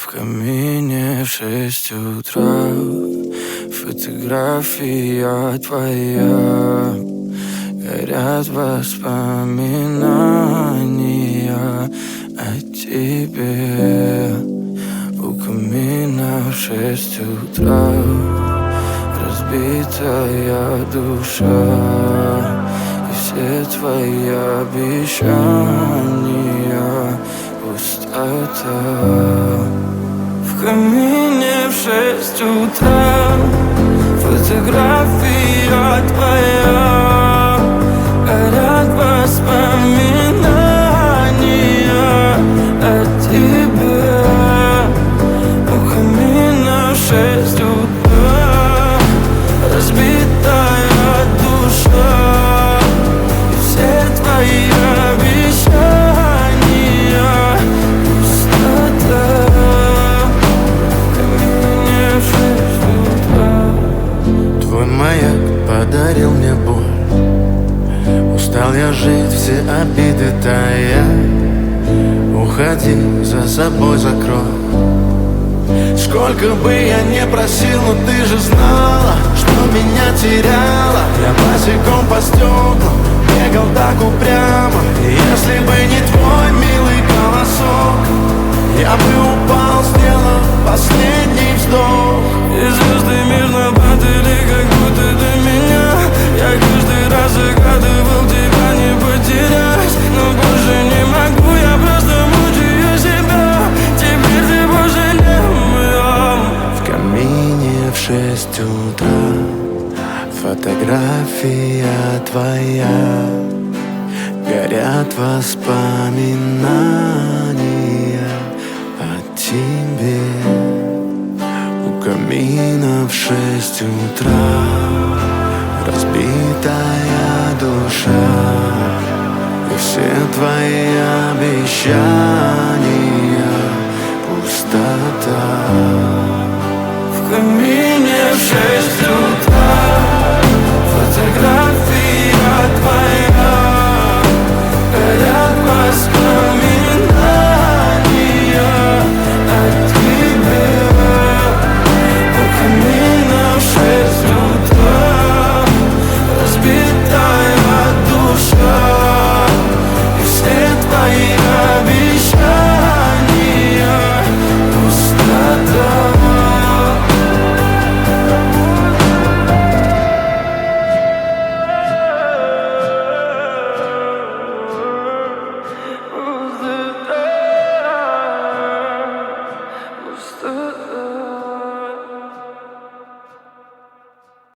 В камине в 6 утра фотография твоя. Горят воспоминания о тебе. У камина в 6 утра разбитая душа. И все твои обещания пустота. В камине в 6 утра фотография твоя. Горят воспоминания о тебе. У камина в 6 утра разбитая душа. И все твои обещания пустота. В камине в 6 утра. Твой маяк подарил мне боль. Устал я жить, все обиды тая. Уходи, за собой закрой. Сколько бы я не просил, но ты же знала, что меня теряла. Я босиком по стеклам бегал так упрямо. И если бы не твой милый голосок, я бы упал, сделав последний вздох. И звезды мирно падали, как будто до меня. Я каждый раз загадывал тебя не потерять, но больше не могу, я просто мучаю себя. Теперь ты больше не моя. В камине в 6 утра фотография твоя. Горят воспоминания о тебе. У камина в 6 утра разбитая душа. И все твои обещания